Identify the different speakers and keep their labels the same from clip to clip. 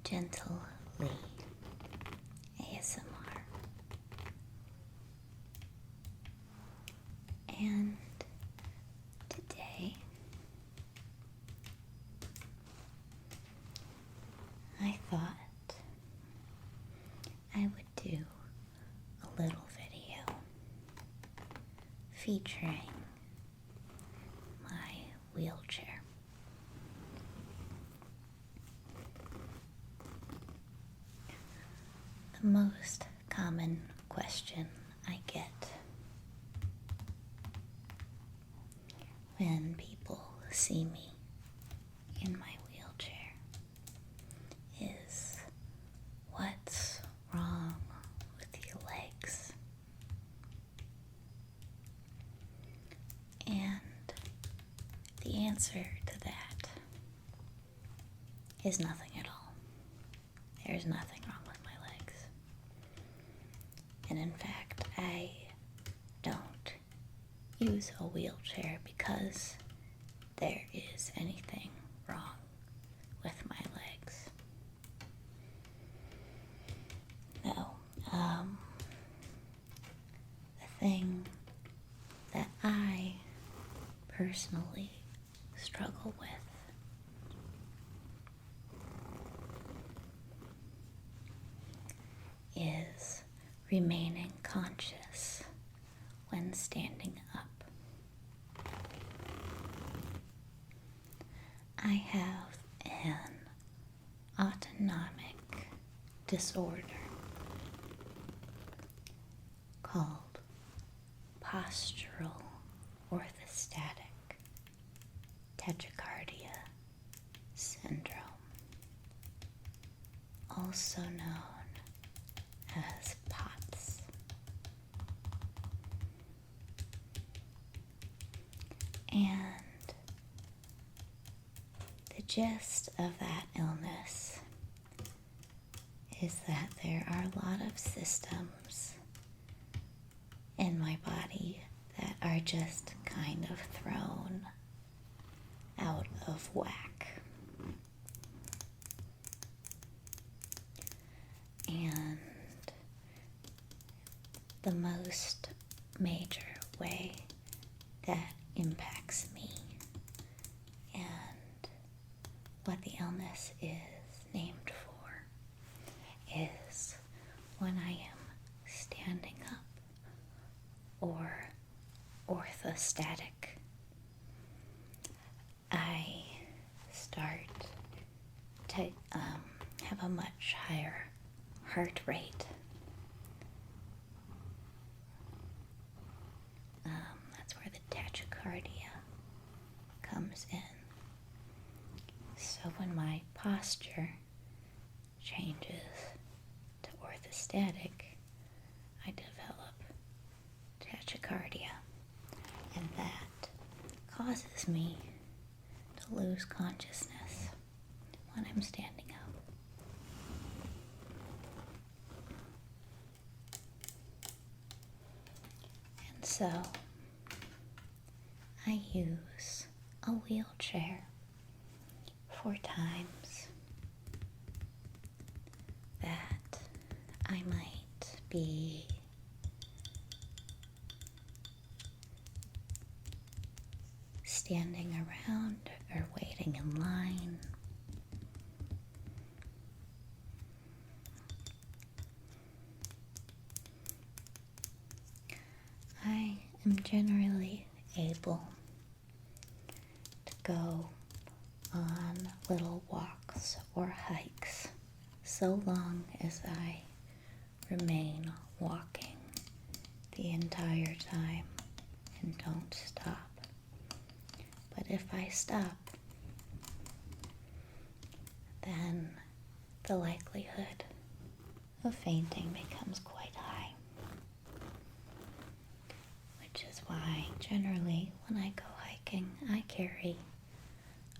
Speaker 1: Gentle Lee ASMR. And today I thought I would do a little video featuring my wheelchair. The most common question I get when people see me in my wheelchair is, what's wrong with your legs? And the answer to that is nothing at all. There's nothing wrong with my legs. And in fact, I don't use a wheelchair because there is anything wrong with my legs. No. The thing that I personally struggle with is remaining conscious when standing up. I have an autonomic disorder called postural orthostatic tachycardia syndrome, also known as POTS. And the gist of that illness is that there are a lot of systems in my body that are just kind of thrown out of whack. And the most major way that impacts me and what the illness is named for is when I am standing up or orthostatic. I start to have a much higher heart rate. That's where the tachycardia comes in. So when my posture changes to orthostatic, I develop tachycardia, and that causes me to lose consciousness when I'm standing up. And so I use a wheelchair for times that I might be standing around or waiting in line. I am generally able to go on little walks or hikes so long as I remain walking the entire time and don't stop. But if I stop, then the likelihood of fainting becomes quite high. Which is why generally when I go hiking, I carry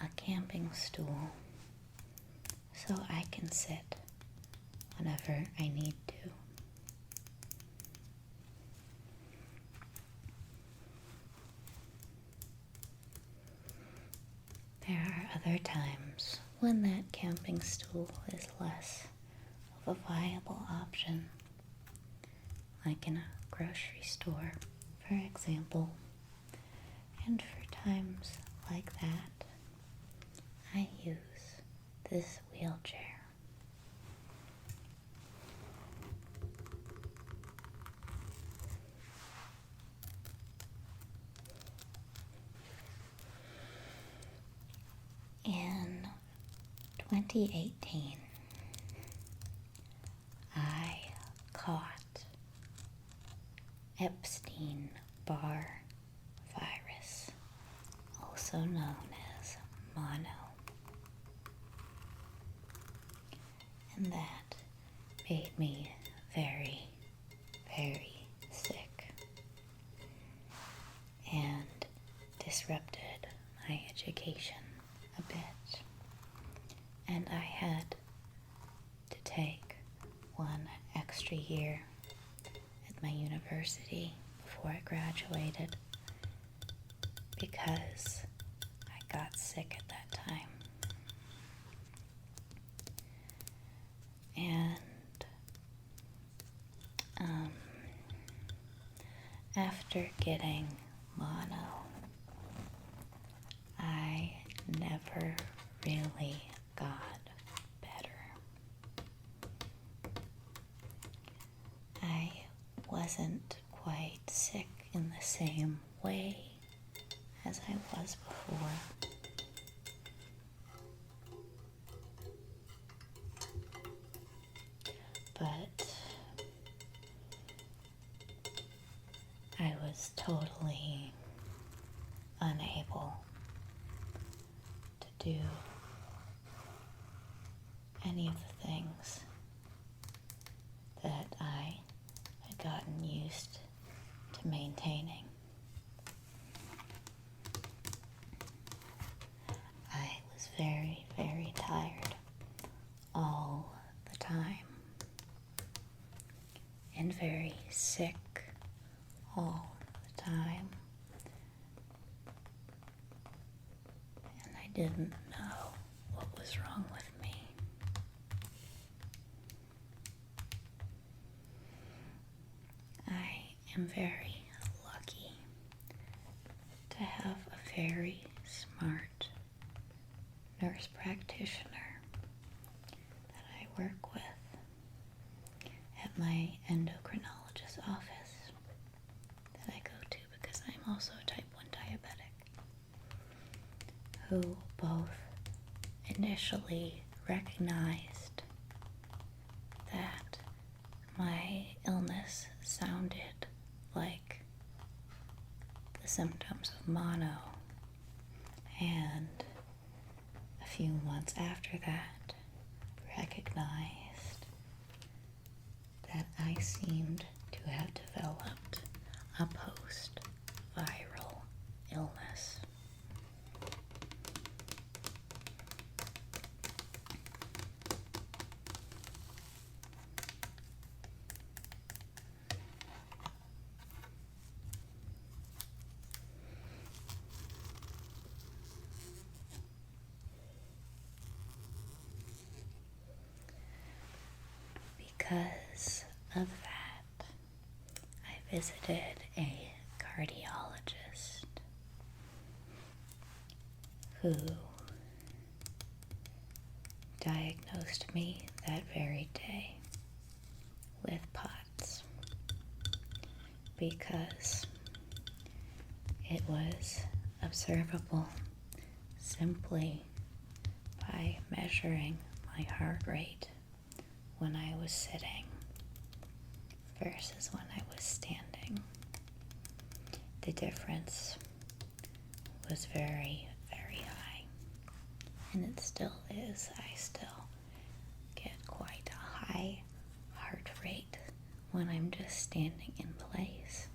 Speaker 1: a camping stool so I can sit whenever I need to. There are other times when that camping stool is less of a viable option, like in a grocery store, for example. And for times like that, I use this wheelchair. In 2018, I caught Epstein-Barr virus, also known as mono, and that made me very, very sick and disrupted my education a bit, and I had to take one extra year at my university before I graduated because I got sick at that time. And after getting mono, I never really got better. I wasn't quite sick in the same way as I was before. But I was totally unable to do any of the things that I had gotten used to maintaining. I was very, very tired all the time and very sick all the time, and I didn't know what was wrong with me. I am very lucky to have a very smart nurse practitioner that I work with at my endocrinologist's office that I go to because I'm also a type 1 diabetic, who both initially recognized that my illness sounded like the symptoms of mono, and a few months after that recognized that I seemed to have developed a post-viral illness. Because of that, I visited a cardiologist who diagnosed me that very day with POTS because it was observable simply by measuring my heart rate when I was sitting versus when I was standing. The difference was very, very high, and it still is. I still get quite a high heart rate when I'm just standing in place,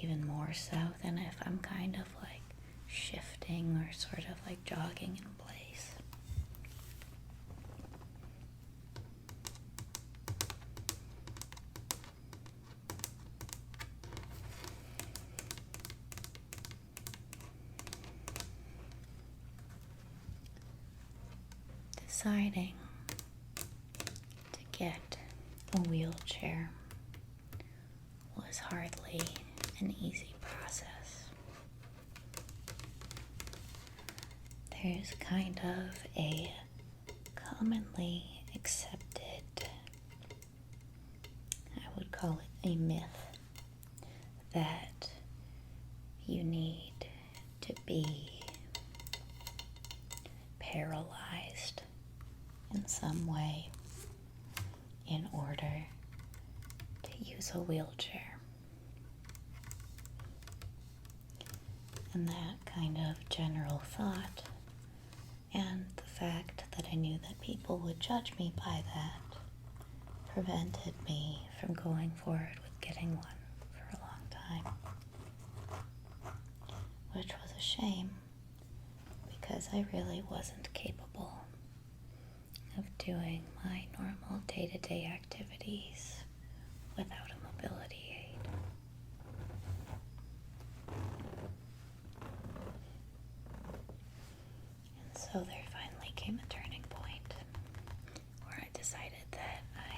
Speaker 1: even more so than if I'm kind of like shifting or sort of like jogging in place. deciding to get a wheelchair was hardly an easy process. There's kind of a commonly accepted, I would call it a myth, that you need to be paralyzed in some way in order to use a wheelchair. And that kind of general thought, and the fact that I knew that people would judge me by that, prevented me from going forward with getting one for a long time. Which was a shame, because I really wasn't capable of doing my normal day-to-day activities without a mobility aid. And so there finally came a turning point where I decided that I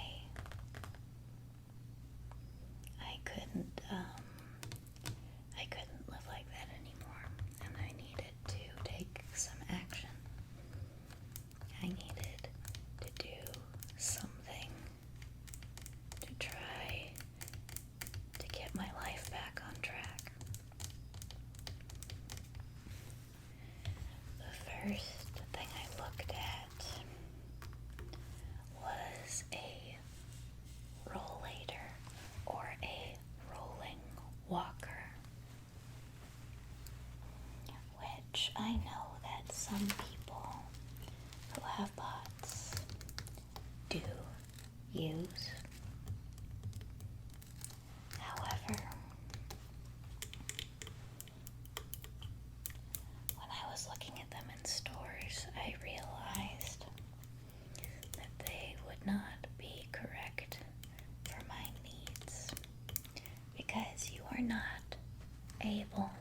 Speaker 1: couldn't live like that anymore, and I needed to take some action. I needed to do something to try to get my life back on track. The first thing I looked at was a rollator, or a rolling walker, which I know that some people who have POTS do use. However, when I was looking at them in stores, I realized that they would not be correct for my needs, because you are not able,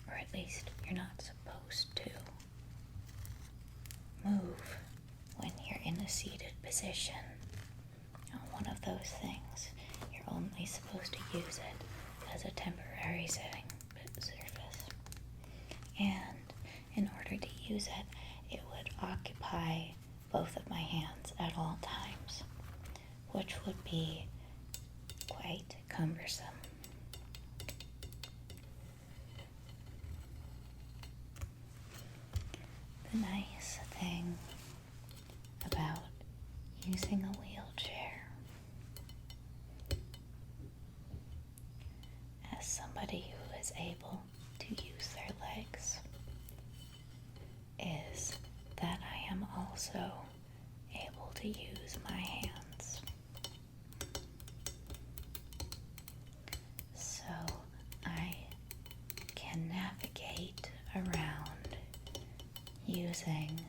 Speaker 1: or at least you're not supposed to, move when you're in a seated position on one of those things. You're only supposed to use it as a temporary sitting surface. And in order to use it, it would occupy both of my hands at all times, which would be quite cumbersome. The nice thing about using a wheelchair, as somebody who is able to use their legs, is that I am also able to use my hands. So I can navigate around using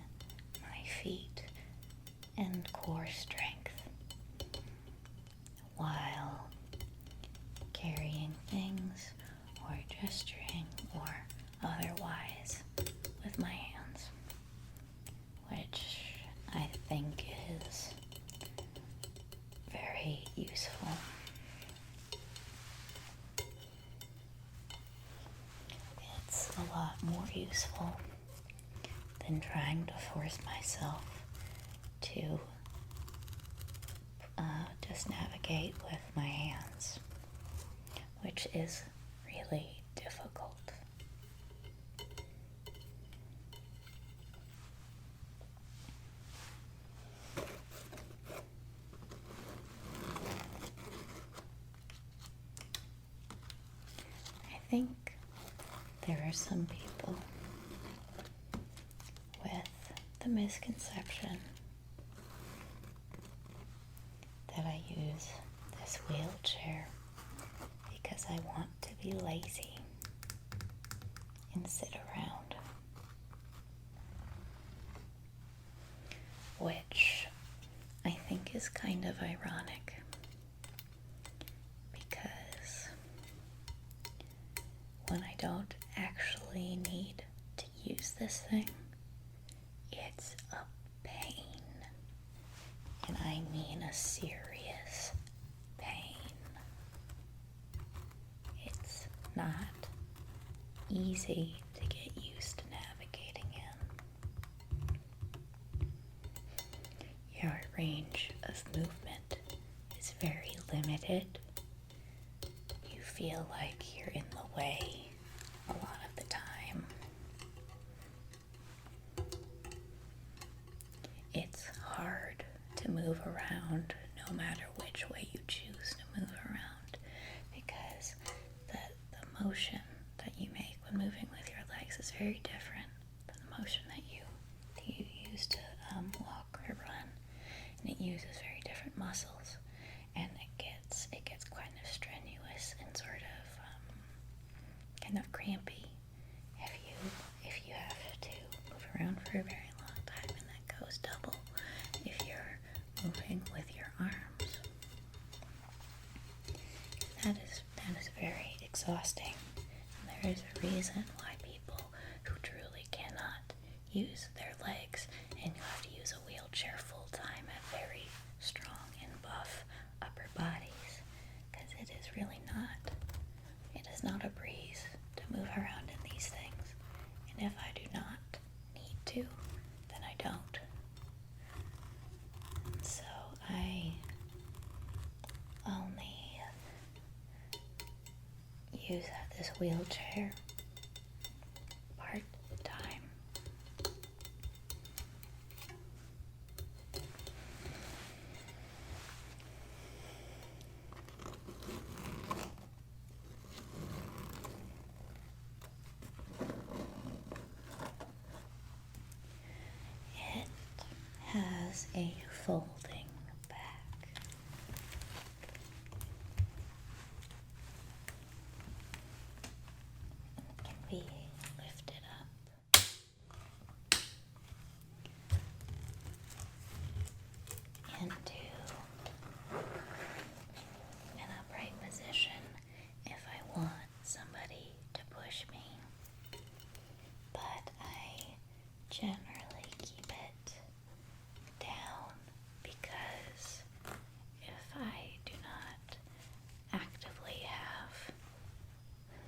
Speaker 1: my feet and core strength while carrying things or gesturing or otherwise with my hands, which I think is very useful. It's a lot more useful than trying to force myself to just navigate with my hands, which is really difficult. I think there are some people with the misconception that I use this wheelchair because I want to be lazy and sit around, which I think is kind of ironic, because when I don't actually need to use this thing, it's a I mean a serious pain. It's not easy to get used to navigating in. Your range of movement is very limited. You feel like you're in the way a lot of the time. It's hard to move around no matter which way you choose to move around, because the motion that you make when moving with your legs is very different than the motion that you use to walk or run, and it uses very different muscles, and it gets kind of strenuous and sort of kind of crampy if you have to move around for a very long time, and that goes double if you're moving with your arms. That is very exhausting, and there is a reason why people who truly cannot use their legs and you have to use a wheelchair full time have very strong and buff upper bodies, because it is not a breeze to move around in these things, and if I do not need to, then I don't. So I only use this wheelchair part-time. It has a folding back. It can be lifted up into an upright position if I want somebody to push me, but I generally keep it down, because if I do not actively have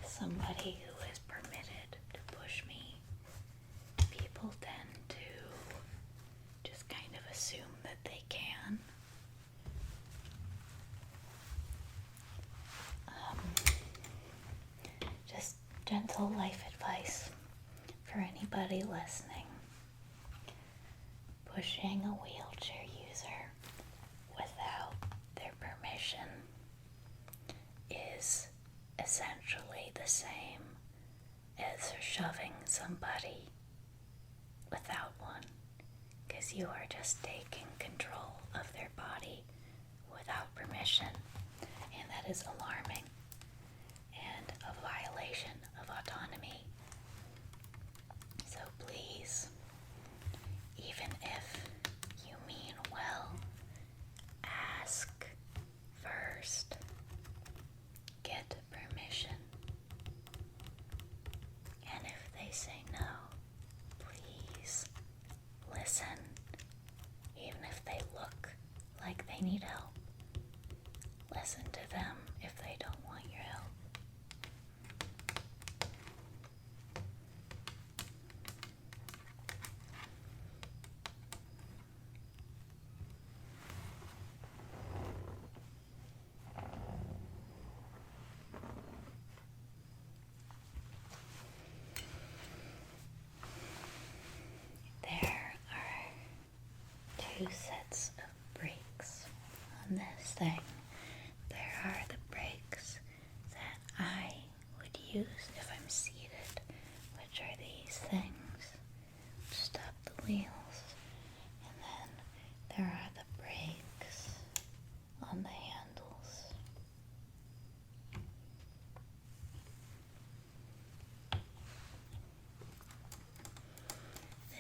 Speaker 1: somebody who is permitted to push me, people tend to just kind of assume that they can. Just gentle life advice for anybody listening. Pushing a wheelchair user without their permission is essentially the same as shoving somebody without one, because you are just taking control of their body without permission, and that is alarming and a violation of autonomy. So please, even if you mean well, ask first. Get permission. And if they say no, please listen. Even if they look like they need help, listen to them if they don't want your help. There are two sets of brakes on this thing. There are the brakes that I would use if I'm seated, which are these things which stop the wheels, and then there are the brakes on the handles.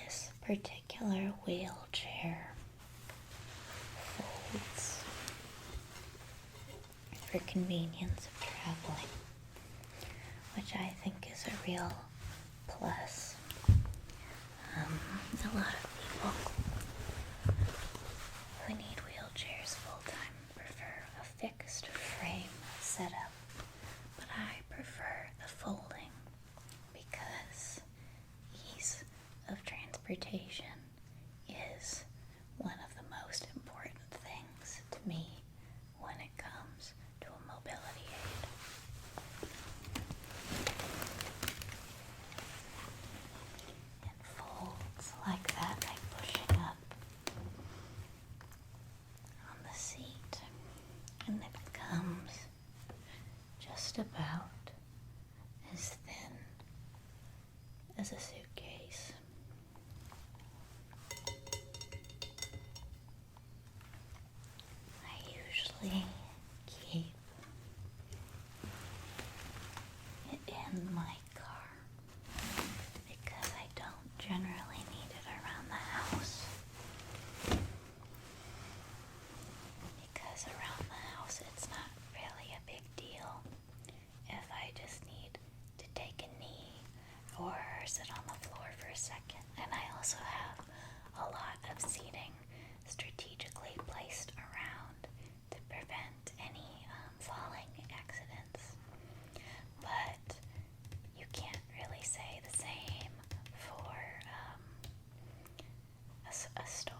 Speaker 1: This particular wheelchair folds for convenience of traveling, which I think is a real plus. A lot of people who need wheelchairs as a suitcase. I usually keep it in my car because I don't generally need it around the house. Because around the house it's not really a big deal if I just need to take a knee or sit on the floor for a second. And I also have a lot of seating strategically placed around to prevent any falling accidents. But you can't really say the same for a store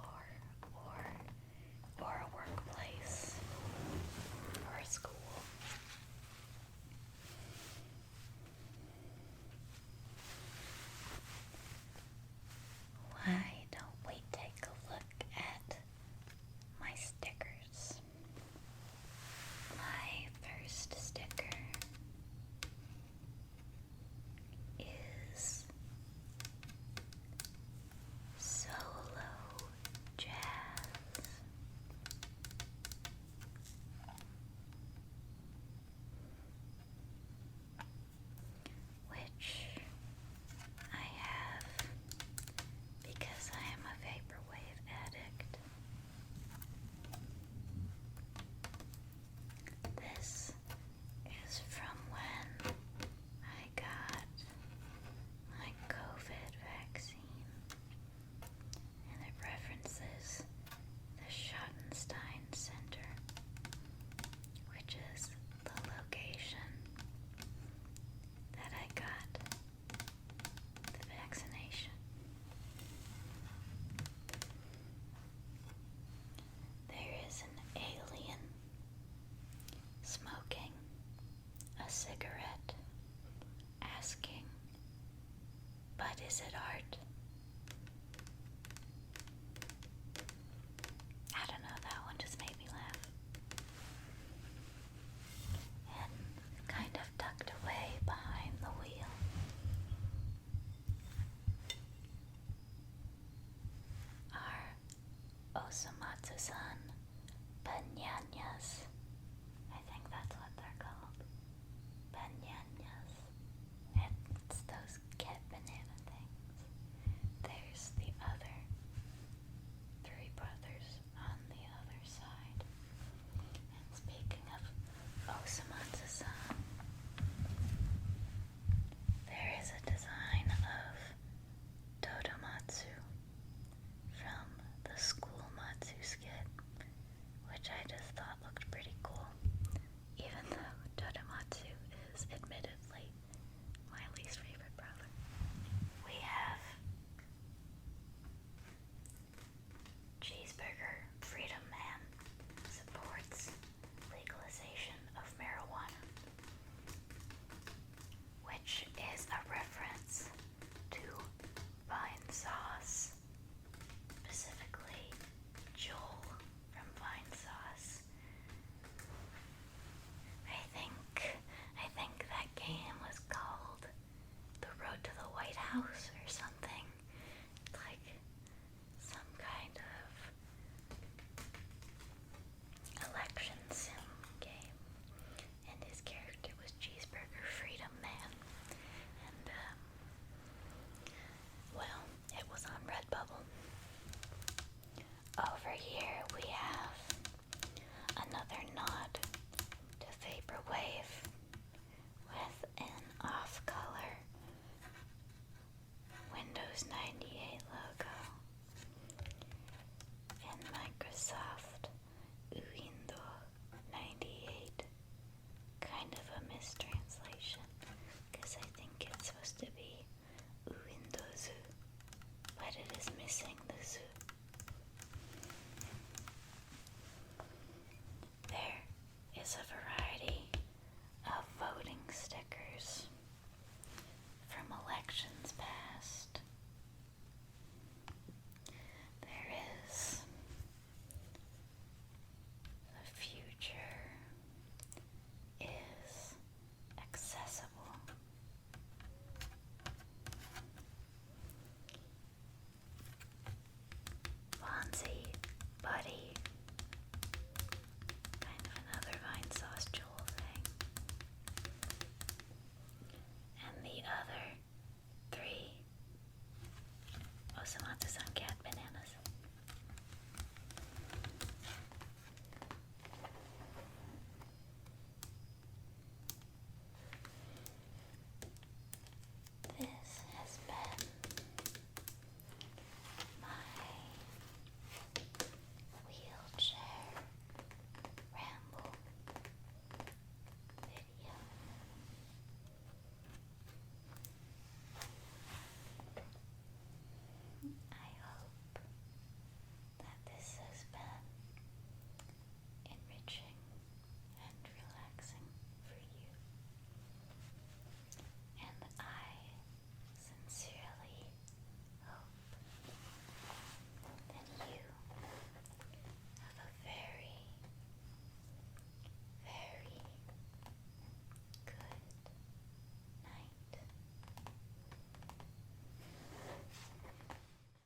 Speaker 1: or a workplace or a school. Why don't we take a look at my stickers? My first sticker is Solo Jazz. Which I have because I am a vaporwave addict. This is from when I got my COVID vaccine, and it references the Schottenstein Center, which is the location that I got the vaccination. There is an alien smoking a cigarette, asking, "But is it art?" I don't know, that one just made me laugh. And kind of tucked away behind the wheel are Osamatsu-san